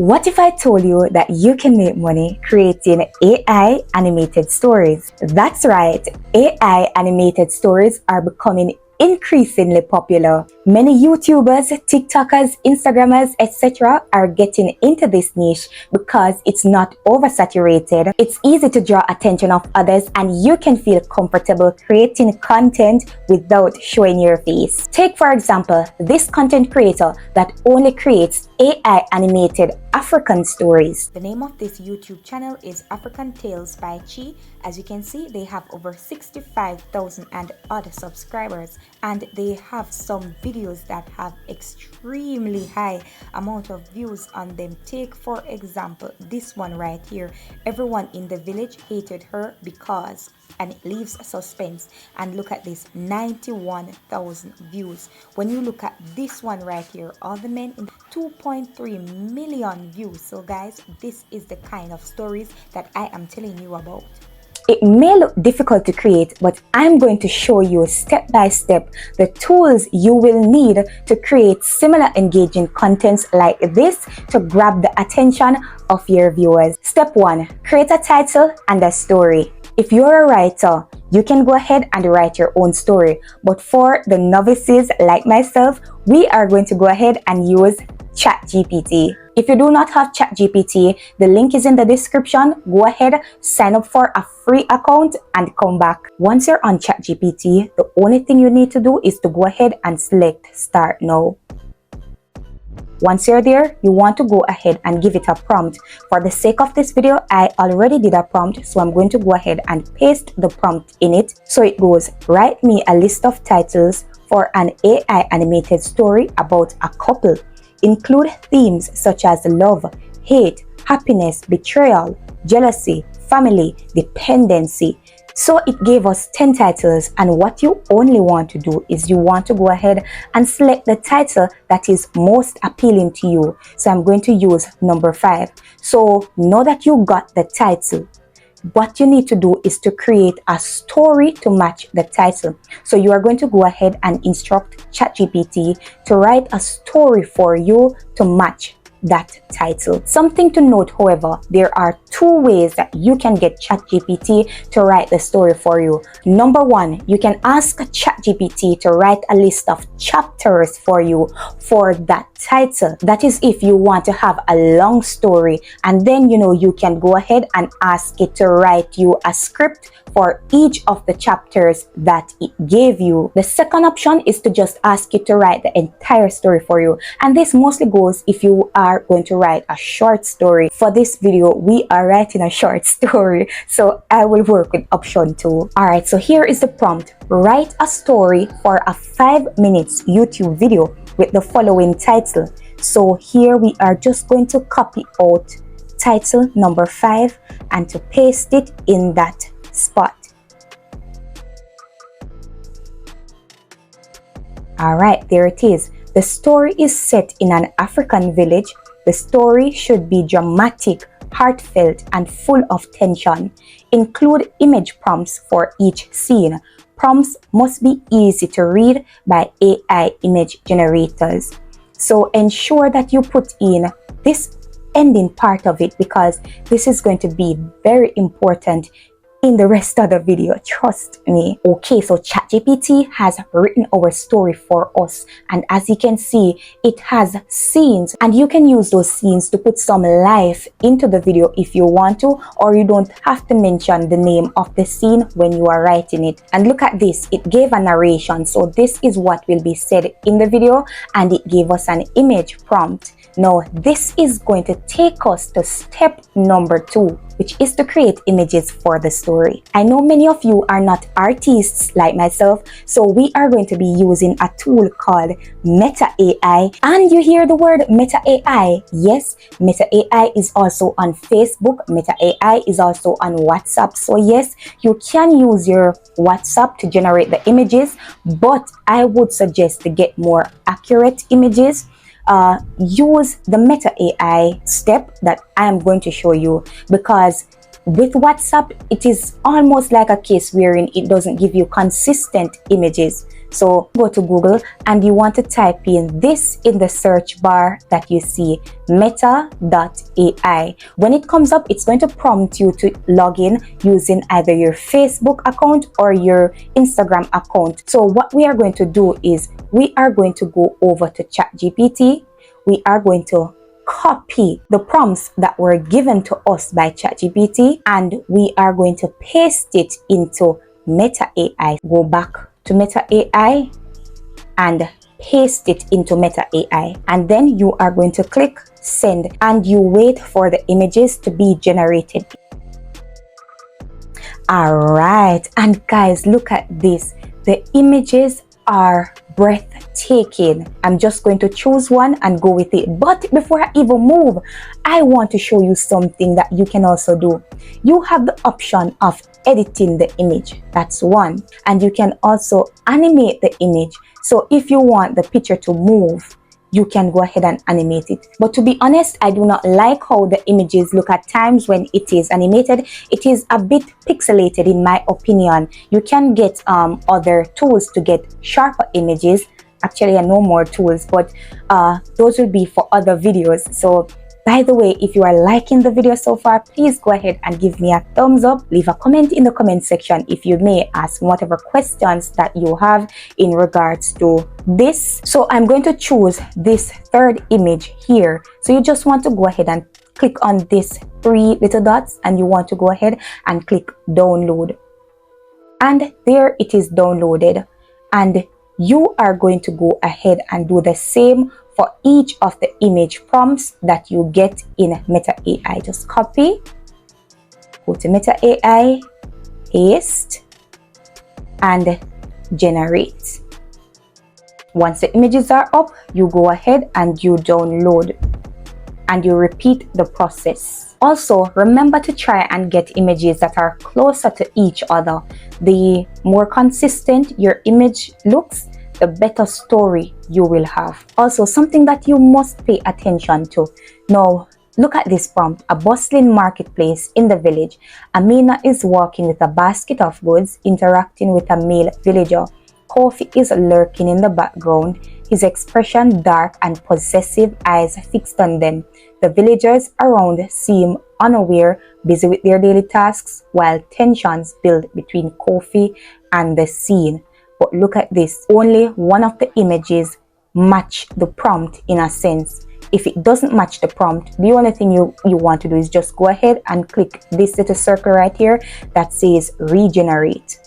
What if I told you that you can make money creating AI animated stories? That's right, AI animated stories are becoming increasingly popular. Many YouTubers, TikTokers, Instagrammers, etc. are getting into this niche because it's not oversaturated. It's easy to draw attention of others and you can feel comfortable creating content without showing your face. Take for example, this content creator that only creates AI animated African stories. The name of this YouTube channel is African Tales by Chi. As you can see, they have over 65,000 and odd subscribers, and they have some videos that have extremely high amount of views on them. Take for example this one right here. Everyone in the village hated her because, and it leaves suspense. And look at this, 91,000 views. When you look at this one right here, all the men in 2.3 million views. So guys, this is the kind of stories that I am telling you about. It may look difficult to create, but I'm going to show you step by step the tools you will need to create similar engaging contents like this to grab the attention of your viewers. Step 1. Create a title and a story. If you're a writer, you can go ahead and write your own story. But for the novices like myself, we are going to go ahead and use Chat GPT. If you do not have Chat GPT, the link is in the description. Go ahead, sign up for a free account and come back. Once you're on Chat GPT, the only thing you need to do is to go ahead and select Start Now. Once you're there, you want to go ahead and give it a prompt. For the sake of this video, I already did a prompt, so I'm going to go ahead and paste the prompt in it. So it goes, write me a list of titles for an AI animated story about a couple. Include themes such as love, hate, happiness, betrayal, jealousy, family, dependency. So it gave us 10 titles, and what you only want to do is you want to go ahead and select the title that is most appealing to you. So I'm going to use number 5. So now that you got the title, what you need to do is to create a story to match the title. So you are going to go ahead and instruct ChatGPT to write a story for you to match that title. Something to note, however, there are 2 ways that you can get ChatGPT to write the story for you. Number 1, you can ask ChatGPT to write a list of chapters for you for that title. That is if you want to have a long story, and then you can go ahead and ask it to write you a script for each of the chapters that it gave you. The second option is to just ask it to write the entire story for you, and this mostly goes if you are going to write a short story. For this video, we are writing a short story, so I will work with option 2. Alright, so here is the prompt. Write a story for a 5 minutes YouTube video with the following title. So here we are just going to copy out title number 5 and to paste it in that spot. Alright, there it is. The story is set in an African village. The story should be dramatic, heartfelt, and full of tension. Include image prompts for each scene. Prompts must be easy to read by AI image generators. So ensure that you put in this ending part of it, because this is going to be very important in the rest of the video, trust me. Okay, so ChatGPT has written our story for us, and as you can see, it has scenes, and you can use those scenes to put some life into the video if you want to, or you don't have to mention the name of the scene when you are writing it. And look at this, it gave a narration, so this is what will be said in the video, and it gave us an image prompt. Now this is going to take us to step number 2, which is to create images for the story. I know many of you are not artists like myself, so we are going to be using a tool called Meta AI. And you hear the word Meta AI? Yes, Meta AI is also on Facebook. Meta AI is also on WhatsApp. So yes, you can use your WhatsApp to generate the images, but I would suggest to get more accurate images, use the Meta AI step that I am going to show you, because with WhatsApp it is almost like a case wherein it doesn't give you consistent images. So go to Google and you want to type in this in the search bar that you see, meta.ai. When it comes up, it's going to prompt you to log in using either your Facebook account or your Instagram account. So what we are going to do is we are going to go over to Chat GPT. We are going to copy the prompts that were given to us by Chat GPT and we are going to paste it into Meta AI. Go back to Meta AI and paste it into Meta AI, and then you are going to click send and you wait for the images to be generated. Alright, and guys, look at this. The images are breathtaking. I'm just going to choose one and go with it. But before I even move, I want to show you something that you can also do. You have the option of editing the image. That's one. And you can also animate the image. So if you want the picture to move, you can go ahead and animate it. But to be honest, I do not like how the images look at times when it is animated. It is a bit pixelated in my opinion. You can get other tools to get sharper images. Actually, I know more tools, but those will be for other videos. So by the way, if you are liking the video so far, please go ahead and give me a thumbs up. Leave a comment in the comment section if you may. Ask whatever questions that you have in regards to this. So I'm going to choose this third image here. So you just want to go ahead and click on this 3 little dots and you want to go ahead and click download. And there it is downloaded. And you are going to go ahead and do the same for each of the image prompts that you get in Meta AI. Just copy, go to Meta AI, paste, and generate. Once the images are up, you go ahead and you download and you repeat the process. Also, remember to try and get images that are closer to each other. The more consistent your image looks, the better story you will have. Also, something that you must pay attention to. Now, look at this prompt. A bustling marketplace in the village. Amina is walking with a basket of goods, interacting with a male villager. Kofi is lurking in the background, his expression dark and possessive, eyes fixed on them. The villagers around seem unaware, busy with their daily tasks, while tensions build between Kofi and the scene. But look at this, only one of the images match the prompt in a sense. If it doesn't match the prompt, the only thing you want to do is just go ahead and click this little circle right here that says regenerate.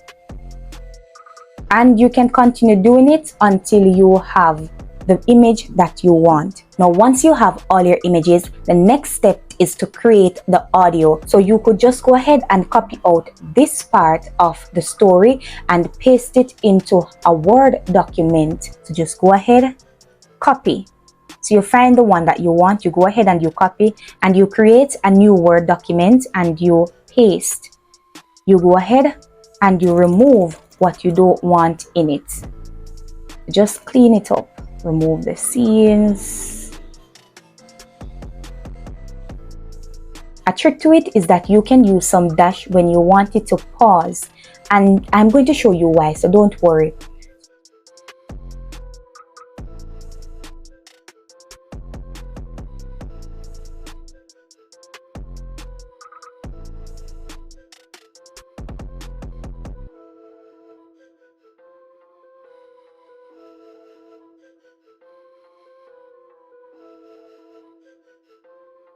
And you can continue doing it until you have the image that you want. Now, once you have all your images, the next step is to create the audio. So you could just go ahead and copy out this part of the story and paste it into a Word document. So just go ahead, copy. So you find the one that you want, you go ahead and you copy and you create a new Word document and you paste. You go ahead and you remove what you don't want in it. Just clean it up. Remove the scenes. A trick to it is that you can use some dash when you want it to pause, and I'm going to show you why, so don't worry.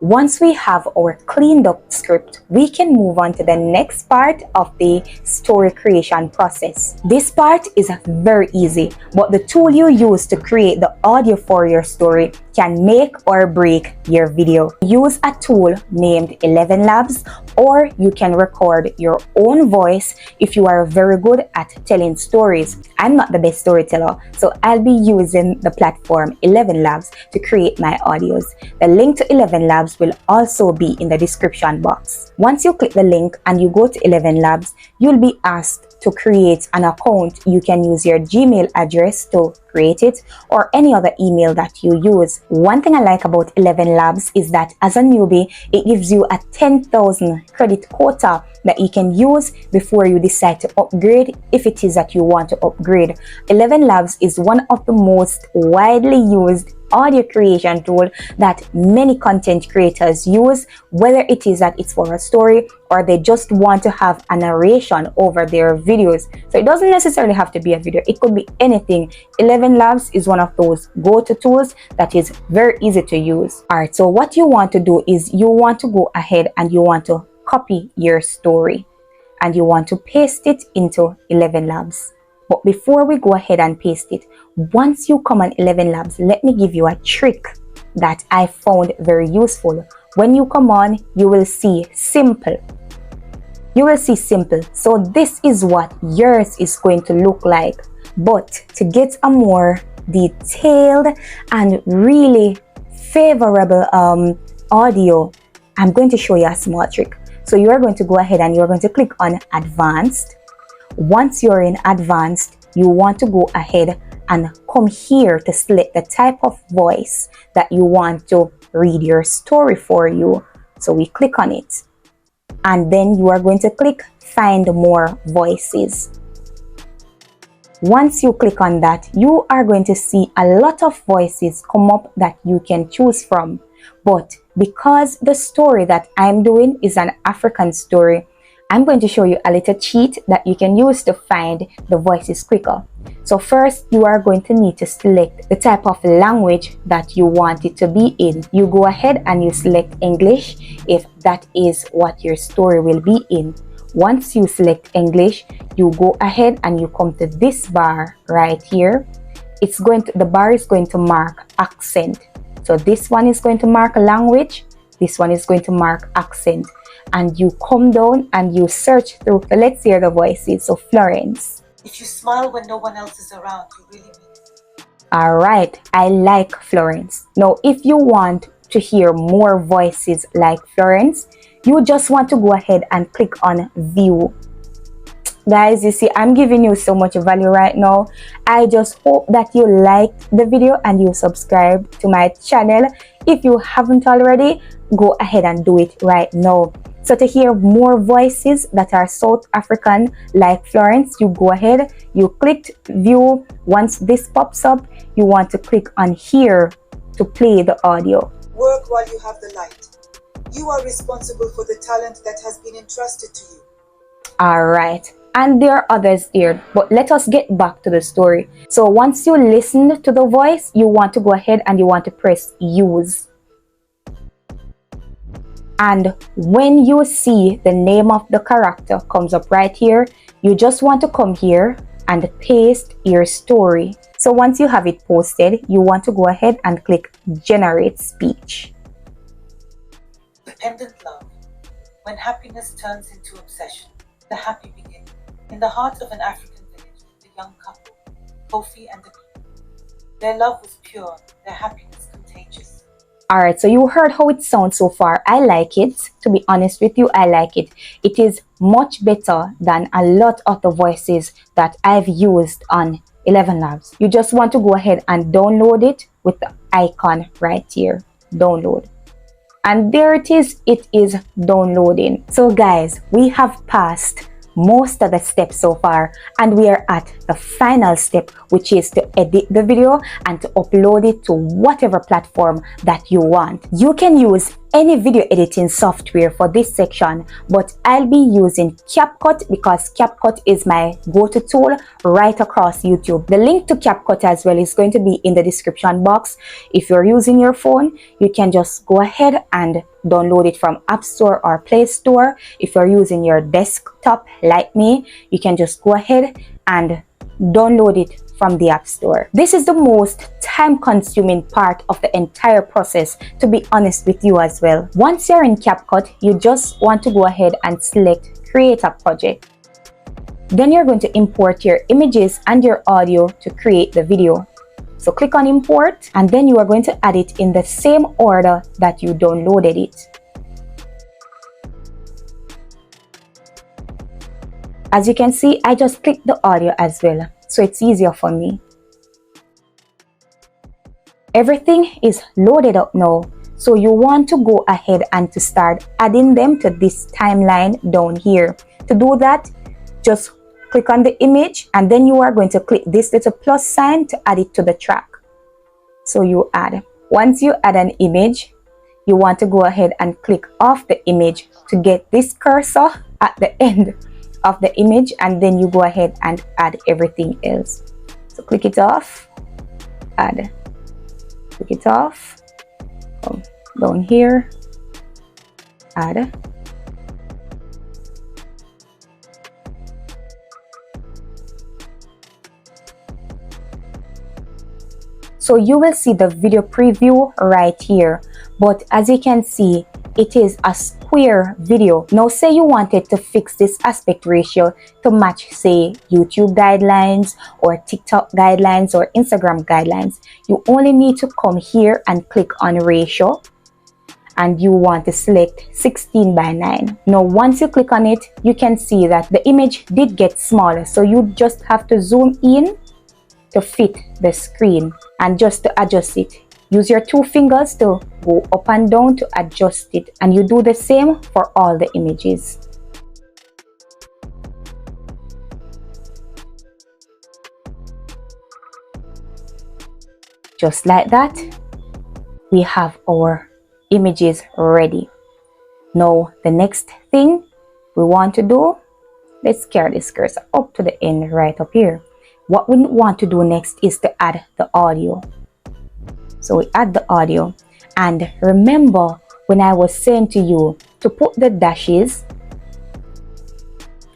Once we have our cleaned up script, we can move on to the next part of the story creation process. This part is very easy, but the tool you use to create the audio for your story can make or break your video. Use a tool named 11 Labs, or you can record your own voice if you are very good at telling stories. I'm not the best storyteller, so I'll be using the platform 11 Labs to create my audios. The link to 11 Labs will also be in the description box. Once you click the link and you go to 11 Labs, you'll be asked to create an account, you can use your Gmail address to create it, or any other email that you use. One thing I like about 11 Labs is that as a newbie, it gives you a 10,000 credit quota that you can use before you decide to upgrade, if it is that you want to upgrade. 11 Labs is one of the most widely used audio creation tool that many content creators use, whether it is that it's for a story or they just want to have a narration over their videos. So it doesn't necessarily have to be a video, it could be anything. 11 Labs is one of those go-to tools that is very easy to use. Alright, so what you want to do is you want to go ahead and you want to copy your story and you want to paste it into 11 Labs. But before we go ahead and paste it, once you come on 11 Labs, let me give you a trick that I found very useful. When you come on, you will see simple. You will see simple. So this is what yours is going to look like. But to get a more detailed and really favorable audio, I'm going to show you a small trick. So you are going to go ahead and you're going to click on Advanced. Once you're in Advanced, you want to go ahead and come here to select the type of voice that you want to read your story for you. So we click on it. And then you are going to click Find More Voices. Once you click on that, you are going to see a lot of voices come up that you can choose from. But because the story that I'm doing is an African story, I'm going to show you a little cheat that you can use to find the voices quicker. So first, you are going to need to select the type of language that you want it to be in. You go ahead and you select English if that is what your story will be in. Once you select English, you go ahead and you come to this bar right here. The bar is going to mark accent. So this one is going to mark language. This one is going to mark accent. And you come down and you search through. So let's hear the voices. So Florence. If you smile when no one else is around, you really mean it. Alright, I like Florence. Now, if you want to hear more voices like Florence, you just want to go ahead and click on View. Guys, you see, I'm giving you so much value right now. I just hope that you liked the video and you subscribe to my channel. If you haven't already, go ahead and do it right now. So to hear more voices that are South African like Florence, you go ahead, you click View. Once this pops up, you want to click on here to play the audio. Work while you have the light. You are responsible for the talent that has been entrusted to you. Alright, and there are others there, but let us get back to the story. So once you listen to the voice, you want to go ahead and you want to press Use. And when you see the name of the character comes up right here, you just want to come here and paste your story. So once you have it posted, you want to go ahead and click Generate Speech. Dependent love. When happiness turns into obsession, the happy begin. In the heart of an African village lived a young couple, Kofi and Abi. Their love was pure, their happiness contagious. Alright, so you heard how it sounds so far. I like it. To be honest with you, I like it. It is much better than a lot of the voices that I've used on 11 Labs. You just want to go ahead and download it with the icon right here. Download. And there it is downloading. So guys, we have passed most of the steps so far and we are at the final step, which is to edit the video and to upload it to whatever platform that you want. You can use any video editing software for this section, but I'll be using CapCut because CapCut is my go-to tool right across YouTube. The link to CapCut as well is going to be in the description box. If you're using your phone, you can just go ahead and download it from App Store or Play Store. If you're using your desktop like me, you can just go ahead and download it from the App Store. This is the most time-consuming part of the entire process, to be honest with you as well. Once you're in CapCut, you just want to go ahead and select Create a Project. Then you're going to import your images and your audio to create the video. So click on Import and then you are going to add it in the same order that you downloaded it. As you can see, I just clicked the audio as well, so it's easier for me. Everything is loaded up now, so you want to go ahead and to start adding them to this timeline down here. To do that, just click on the image and then you are going to click this little plus sign to add it to the track. So you add. Once you add an image, you want to go ahead and click off the image to get this cursor at the end of the image, and then you go ahead and add everything else. So click it off, add. Click it off, come down here, add. So you will see the video preview right here, but as you can see, it is a square video. Now say you wanted to fix this aspect ratio to match, say, YouTube guidelines or TikTok guidelines or Instagram guidelines. You only need to come here and click on ratio, and you want to select 16:9. Now once you click on it, you can see that the image did get smaller, so you just have to zoom in to fit the screen. And just to adjust it, use your 2 fingers to go up and down to adjust it, and you do the same for all the images. Just like that, we have our images ready. Now the next thing we want to do, let's carry this cursor up to the end right up here. What we want to do next is to add the audio. So we add the audio, and remember when I was saying to you to put the dashes,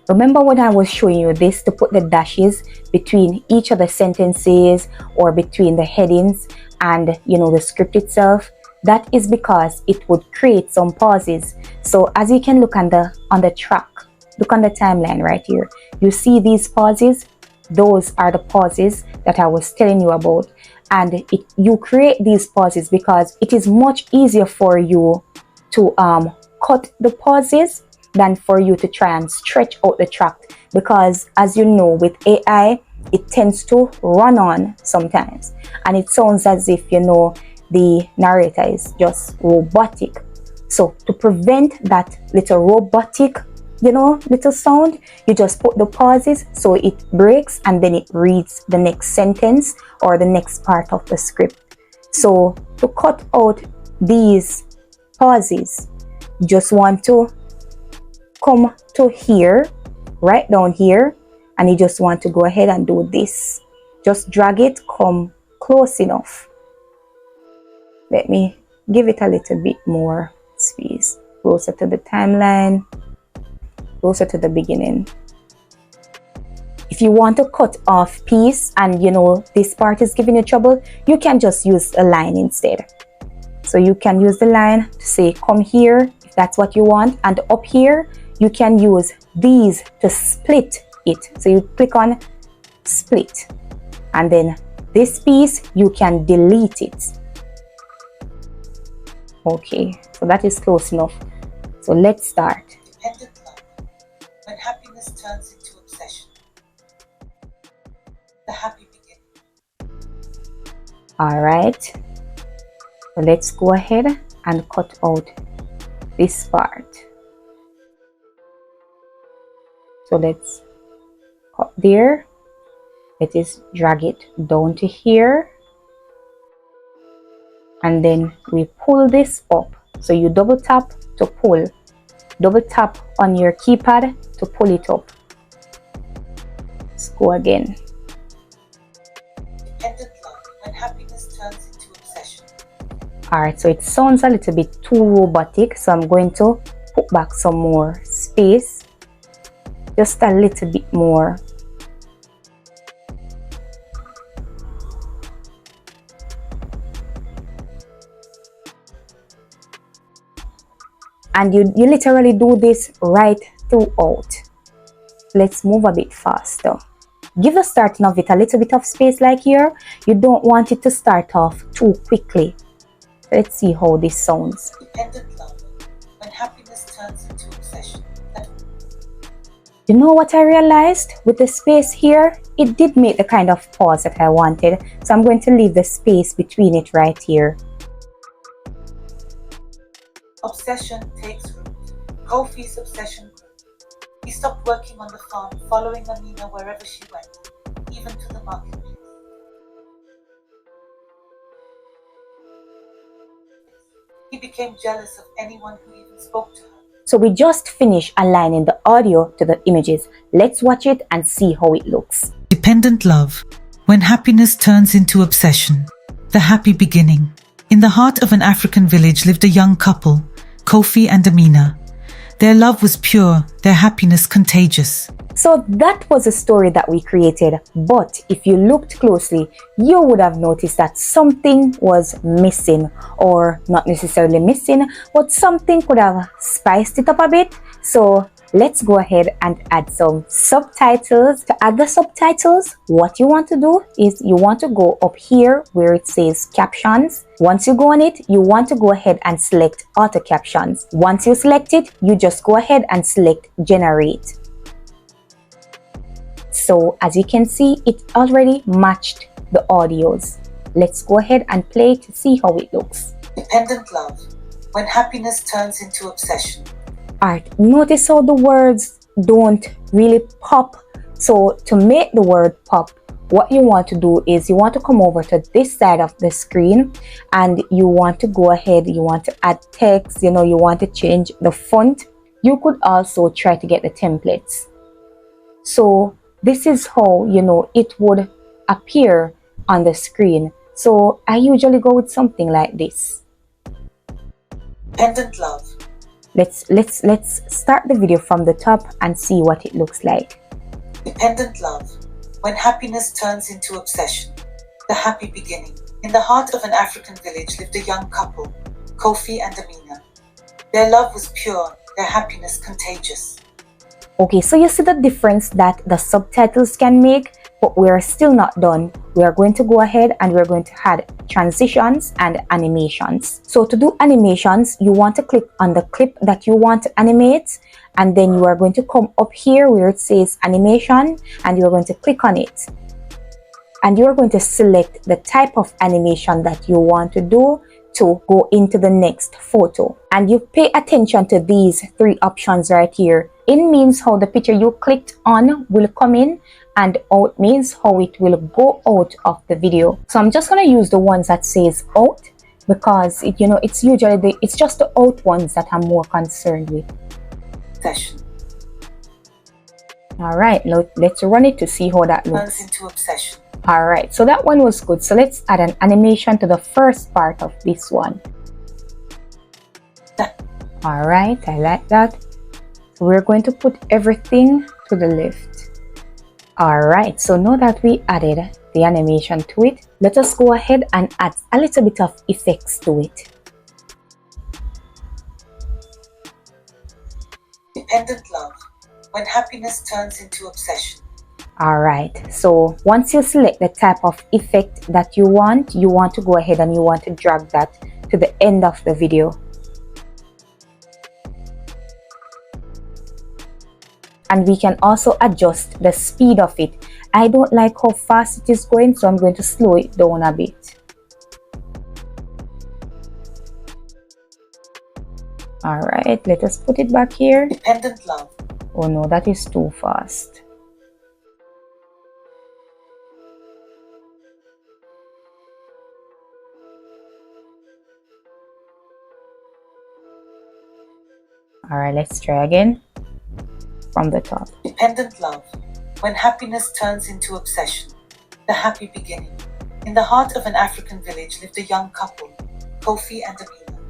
remember when I was showing you this, to put the dashes between each of the sentences or between the headings and the script itself? That is because it would create some pauses. So as you can look on the track, look on the timeline right here, you see these pauses. Those are the pauses that I was telling you about, and you create these pauses because it is much easier for you to cut the pauses than for you to try and stretch out the track, because as you know, with AI it tends to run on sometimes, and it sounds as if the narrator is just robotic. So to prevent that little robotic little sound, you just put the pauses so it breaks and then it reads the next sentence or the next part of the script. So to cut out these pauses, you just want to come to here, right down here, and you just want to go ahead and do this. Just drag it, come close enough. Let me give it a little bit more space, closer to the timeline, closer to the beginning. If you want to cut off piece and this part is giving you trouble, you can just use a line instead. So you can use the line to say come here if that's what you want, and up here you can use these to split it. So you click on split, and then this piece you can delete it. Okay, so that is close enough. So let's start. Dependent love, when happiness turns into obsession. The happy beginning. All right, so let's go ahead and cut out this part. So let's cut there. Let us drag it down to here, and then we pull this up. So you double tap to pull, double tap on your keypad to pull it up. Let's go again. Dependent love, when happiness turns into obsession. Alright, so it sounds a little bit too robotic, so I'm going to put back some more space, just a little bit more. And you literally do this right throughout. Let's move a bit faster. Give the starting of it a little bit of space like here. You don't want it to start off too quickly. Let's see how this sounds. Dependent love, when happiness turns into obsession. You know what I realized with the space here? It did make the kind of pause that I wanted, so I'm going to leave the space between it right here. Obsession takes root. Kofi's obsession grew. He stopped working on the farm, following Amina wherever she went, even to the marketplace. He became jealous of anyone who even spoke to her. So we just finished aligning the audio to the images. Let's watch it and see how it looks. Dependent love. When happiness turns into obsession. The happy beginning. In the heart of an African village lived a young couple, Kofi and Amina. Their love was pure, their happiness contagious. So that was a story that we created, but if you looked closely, you would have noticed that something was missing, or not necessarily missing, but something could have spiced it up a bit. So let's go ahead and add some subtitles. To add the subtitles, what you want to do is you want to go up here where it says captions. Once you go on it, you want to go ahead and select auto captions. Once you select it, you just go ahead and select generate. So as you can see, it already matched the audios. Let's go ahead and play it to see how it looks. Dependent love. When happiness turns into obsession. Alright, notice how the words don't really pop. So to make the word pop, what you want to do is you want to come over to this side of the screen and you want to go ahead, you want to add text, you want to change the font. You could also try to get the templates. So this is how, it would appear on the screen. So I usually go with something like this. Dependent love. Let's start the video from the top and see what it looks like. Dependent love. When happiness turns into obsession. The happy beginning. In the heart of an African village lived a young couple, Kofi and Amina. Their love was pure, their happiness contagious. Okay, so you see the difference that the subtitles can make, but we're still not done. We are going to go ahead and we're going to add transitions and animations. So to do animations, you want to click on the clip that you want to animate, and then you are going to come up here where it says animation, and you're going to click on it. And you're going to select the type of animation that you want to do to go into the next photo. And you pay attention to these three options right here. In means how the picture you clicked on will come in, and out means how it will go out of the video. So I'm just going to use the ones that says out because it's usually it's just the out ones that I'm more concerned with. Obsession. All right, let's run it to see how that looks. Turns into obsession. All right, so that one was good. So let's add an animation to the first part of this one. All right, I like that. So we're going to put everything to the left. All right, so now that we added the animation to it, let us go ahead and add a little bit of effects to it. Dependent love. When happiness turns into obsession. All right, so once you select the type of effect that you want to go ahead and you want to drag that to the end of the video. And we can also adjust the speed of it. I don't like how fast it is going, so I'm going to slow it down a bit. All right, let us put it back here. Dependent love. Oh no, that is too fast. All right, let's try again from the top. Dependent love. When happiness turns into obsession. The happy beginning. In the heart of an African village lived a young couple, Kofi and Amina.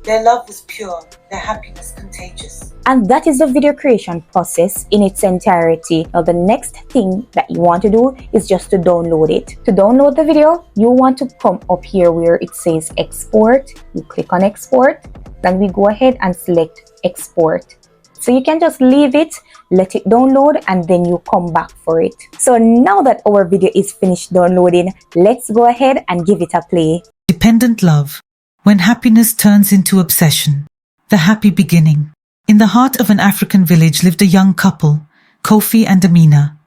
Their love was pure, their happiness contagious. And that is the video creation process in its entirety. Now the next thing that you want to do is just to download it. To download the video, you want to come up here where it says export. You click on export, then we go ahead and select export. So you can just leave it, let it download, and then you come back for it. So now that our video is finished downloading, let's go ahead and give it a play. Dependent love. When happiness turns into obsession. The happy beginning. In the heart of an African village lived a young couple, Kofi and Amina.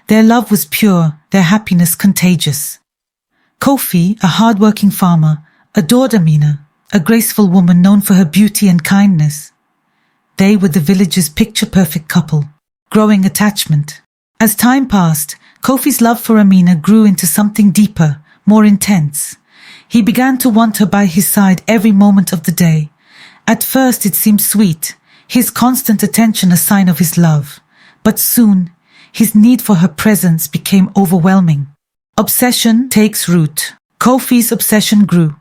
Their love was pure, their happiness contagious. Kofi, a hard-working farmer, adored Amina, a graceful woman known for her beauty and kindness. They were the village's picture-perfect couple, growing attachment. As time passed, Kofi's love for Amina grew into something deeper, more intense. He began to want her by his side every moment of the day. At first it seemed sweet, his constant attention a sign of his love. But soon, his need for her presence became overwhelming. Obsession takes root. Kofi's obsession grew.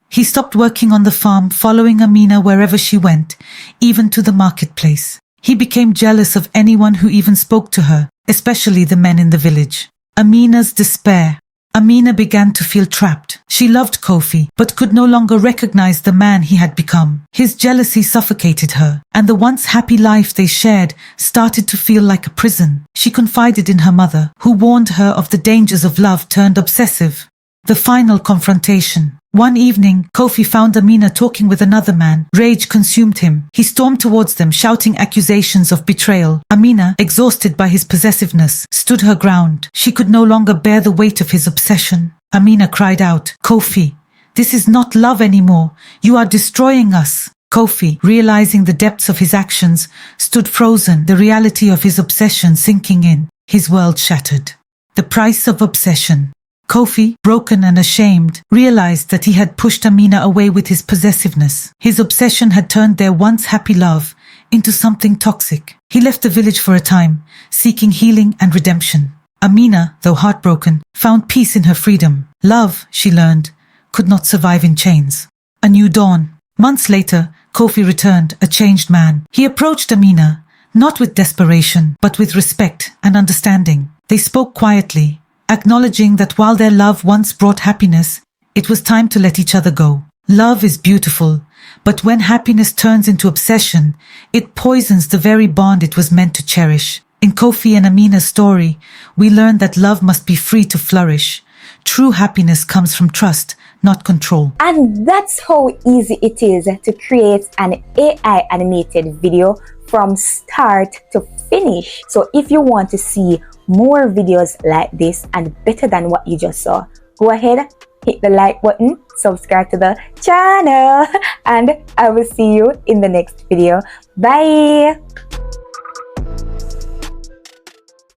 He stopped working on the farm, following Amina wherever she went, even to the marketplace. He became jealous of anyone who even spoke to her, especially the men in the village. Amina's despair. Amina began to feel trapped. She loved Kofi, but could no longer recognize the man he had become. His jealousy suffocated her, and the once happy life they shared started to feel like a prison. She confided in her mother, who warned her of the dangers of love turned obsessive. The final confrontation. One evening, Kofi found Amina talking with another man. Rage consumed him. He stormed towards them, shouting accusations of betrayal. Amina, exhausted by his possessiveness, stood her ground. She could no longer bear the weight of his obsession. Amina cried out, "Kofi, this is not love anymore. You are destroying us." Kofi, realizing the depths of his actions, stood frozen, the reality of his obsession sinking in. His world shattered. The price of obsession. Kofi, broken and ashamed, realized that he had pushed Amina away with his possessiveness. His obsession had turned their once happy love into something toxic. He left the village for a time, seeking healing and redemption. Amina, though heartbroken, found peace in her freedom. Love, she learned, could not survive in chains. A new dawn. Months later, Kofi returned, a changed man. He approached Amina, not with desperation, but with respect and understanding. They spoke quietly, acknowledging that while their love once brought happiness, it was time to let each other go. Love is beautiful, but when happiness turns into obsession, it poisons the very bond it was meant to cherish. In Kofi and Amina's story, we learn that love must be free to flourish. True happiness comes from trust, not control. And that's how easy it is to create an AI animated video from start to finish. So if you want to see more videos like this and better than what you just saw, go ahead, hit the like button, subscribe to the channel, and I will see you in the next video. Bye.